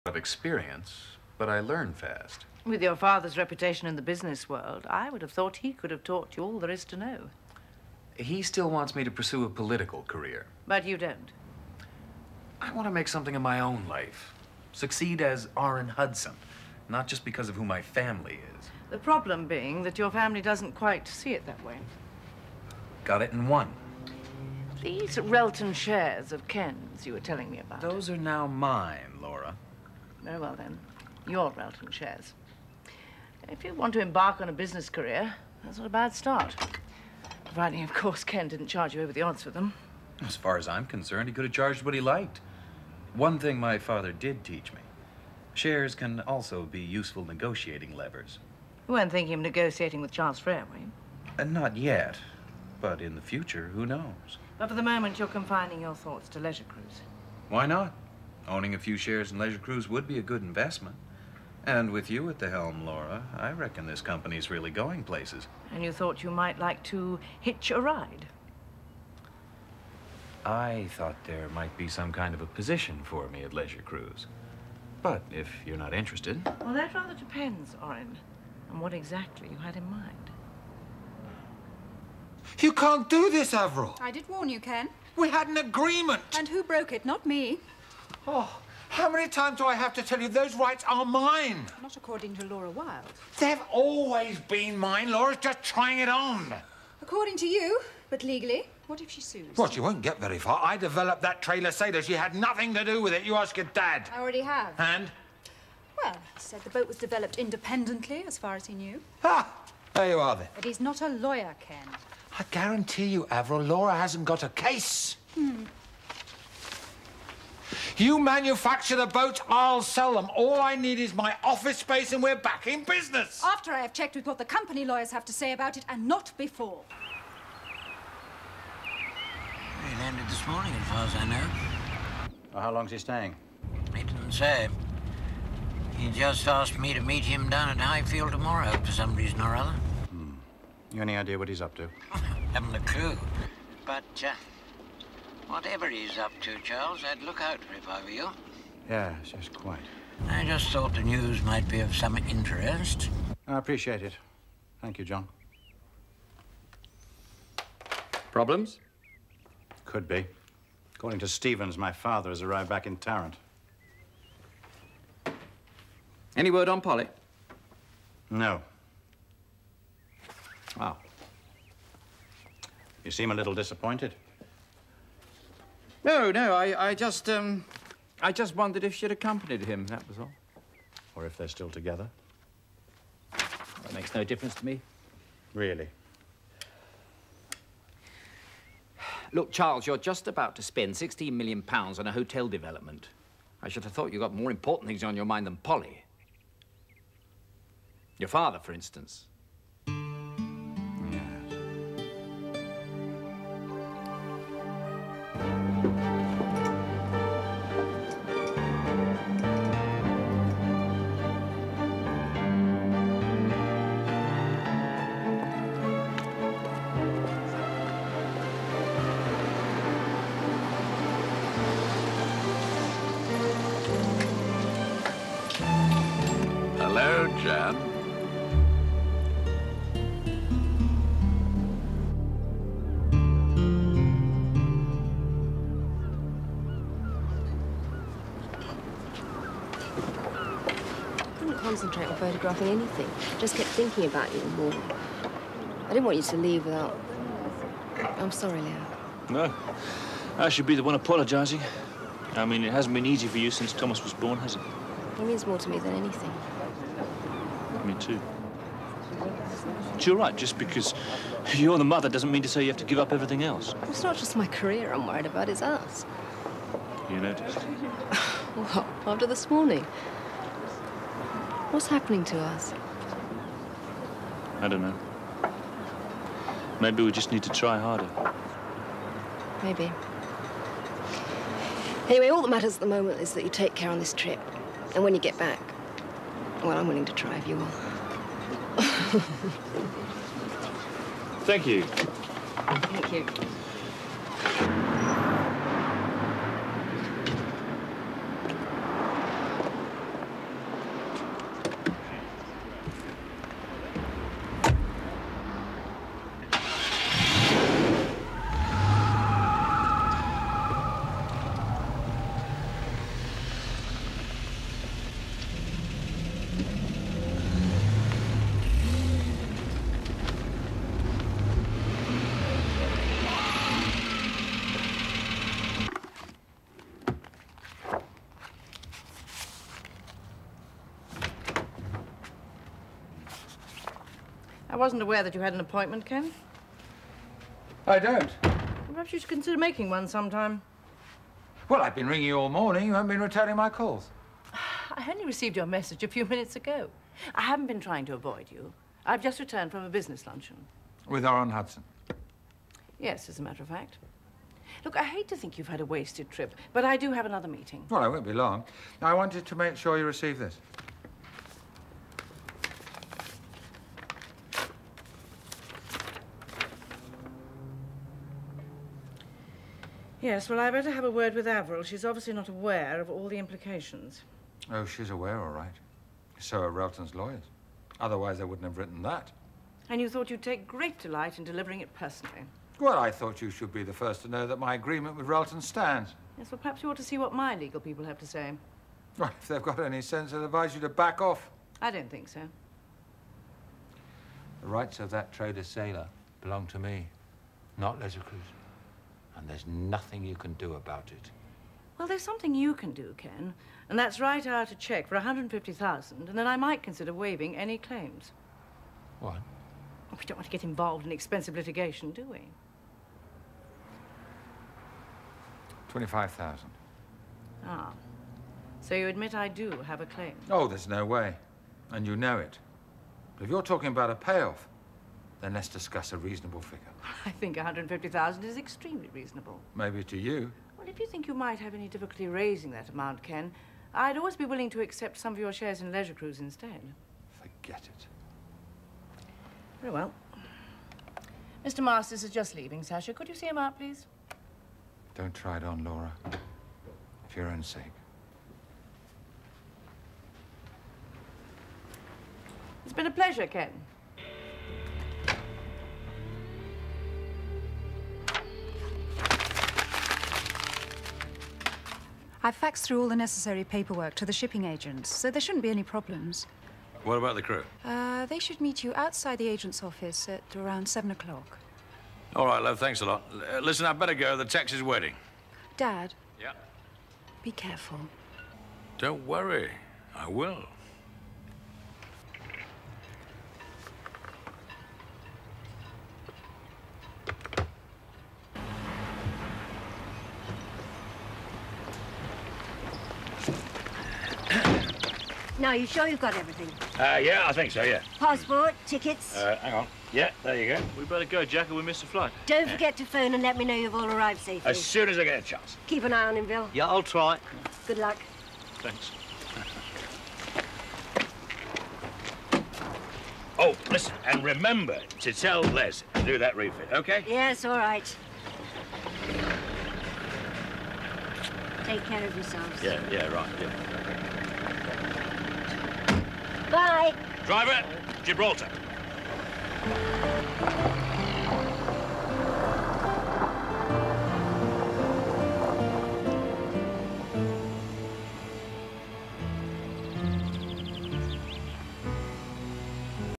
of experience, but I learn fast. With your father's reputation in the business world, I would have thought he could have taught you all there is to know. He still wants me to pursue a political career. But you don't. I want to make something of my own life. Succeed as Orrin Hudson, not just because of who my family is. The problem being that your family doesn't quite see it that way. Got it in one. These Relton shares of Ken's you were telling me about. Those are now mine, Laura. Very well, then. Your Relton shares. If you want to embark on a business career, that's not a bad start. Providing, of course, Ken didn't charge you over the odds for them. As far as I'm concerned, he could have charged what he liked. One thing my father did teach me. Shares can also be useful negotiating levers. You weren't thinking of negotiating with Charles Frere, were you? Not yet. But in the future, who knows? But for the moment, you're confining your thoughts to leisure cruise. Why not? Owning a few shares in Leisure Cruise would be a good investment. And with you at the helm, Laura, I reckon this company's really going places. And you thought you might like to hitch a ride? I thought there might be some kind of a position for me at Leisure Cruise. But if you're not interested... Well, that rather depends, Orrin, on what exactly you had in mind. You can't do this, Avril. I did warn you, Ken. We had an agreement. And who broke it? Not me. Oh, how many times do I have to tell you those rights are mine? Not according to Laura Wilde. They've always been mine. Laura's just trying it on. According to you, but legally, what if she sues? Well, she won't get very far. I developed that trailer sailor. She had nothing to do with it. You ask your dad. I already have. And? Well, he said the boat was developed independently, as far as he knew. Ah, there you are then. But he's not a lawyer, Ken. I guarantee you, Avril, Laura hasn't got a case. You manufacture the boats, I'll sell them. All I need is my office space and we're back in business. After I have checked with what the company lawyers have to say about it, and not before. He landed this morning, as far as I know. Well, how long's he staying? He didn't say. He just asked me to meet him down at Highfield tomorrow for some reason or other. You any idea what he's up to? Haven't a clue. But, whatever he's up to, Charles, I'd look out for if I were you. Yes, quite. I just thought the news might be of some interest. I appreciate it. Thank you, John. Problems? Could be. According to Stevens, my father has arrived back in Tarrant. Any word on Polly? No. Wow. You seem a little disappointed. No, I just wondered if she'd accompanied him, that was all. Or if they're still together. That makes no difference to me. Really? Look, Charles, you're just about to spend £16 million on a hotel development. I should have thought you got more important things on your mind than Polly. Your father, for instance. Hello, Jan. Couldn't concentrate on photographing anything. Just kept thinking about you more. I didn't want you to leave without... I'm sorry, Leo. No. I should be the one apologising. I mean, it hasn't been easy for you since Thomas was born, has it? It means more to me than anything. Me too. But you're right, just because you're the mother doesn't mean to say you have to give up everything else. It's not just my career I'm worried about, it's us. You noticed? What? After this morning? What's happening to us? I don't know. Maybe we just need to try harder. Maybe. Anyway, all that matters at the moment is that you take care on this trip. And when you get back, well, I'm willing to try if you will. Thank you. Thank you. I wasn't aware that you had an appointment, Ken. I don't. Perhaps you should consider making one sometime. Well, I've been ringing you all morning. You haven't been returning my calls. I only received your message a few minutes ago. I haven't been trying to avoid you. I've just returned from a business luncheon. With our Aunt Hudson? Yes, as a matter of fact. Look, I hate to think you've had a wasted trip, but I do have another meeting. Well, I won't be long. I wanted to make sure you receive this. Yes, well, I better have a word with Avril. She's obviously not aware of all the implications. Oh, she's aware, all right. So are Relton's lawyers. Otherwise, they wouldn't have written that. And you thought you'd take great delight in delivering it personally. Well, I thought you should be the first to know that my agreement with Relton stands. Yes, well, perhaps you ought to see what my legal people have to say. Well, if they've got any sense, I'd advise you to back off. I don't think so. The rights of that trader sailor belong to me, not Leisure Cruise. And there's nothing you can do about it. Well, there's something you can do, Ken, and that's write out a check for $150,000, and then I might consider waiving any claims. What? We don't want to get involved in expensive litigation, do we? 25,000. Ah. So you admit I do have a claim? Oh, there's no way. And you know it. But if you're talking about a payoff, then let's discuss a reasonable figure. I think $150,000 is extremely reasonable. Maybe to you. Well, if you think you might have any difficulty raising that amount, Ken, I'd always be willing to accept some of your shares in Leisure Cruise instead. Forget it. Very well. Mr. Masters is just leaving, Sasha. Could you see him out, please? Don't try it on, Laura. For your own sake. It's been a pleasure, Ken. I've faxed through all the necessary paperwork to the shipping agents, so there shouldn't be any problems. What about the crew? They should meet you outside the agent's office at around 7 o'clock. All right, love, thanks a lot. Listen, I better go. The Tex is waiting. Dad? Yeah? Be careful. Don't worry. I will. Now, you sure you've got everything? Yeah, I think so, yeah. Passport, tickets? Hang on. Yeah, there you go. We better go, Jack, or we miss the flight. Don't forget to phone and let me know you've all arrived safely. As soon as I get a chance. Keep an eye on him, Bill. Yeah, I'll try. Good luck. Thanks. Oh, listen, and remember to tell Les to do that refit, okay? Yes, all right. Take care of yourselves. Yeah, right, yeah. Bye. Driver, Gibraltar.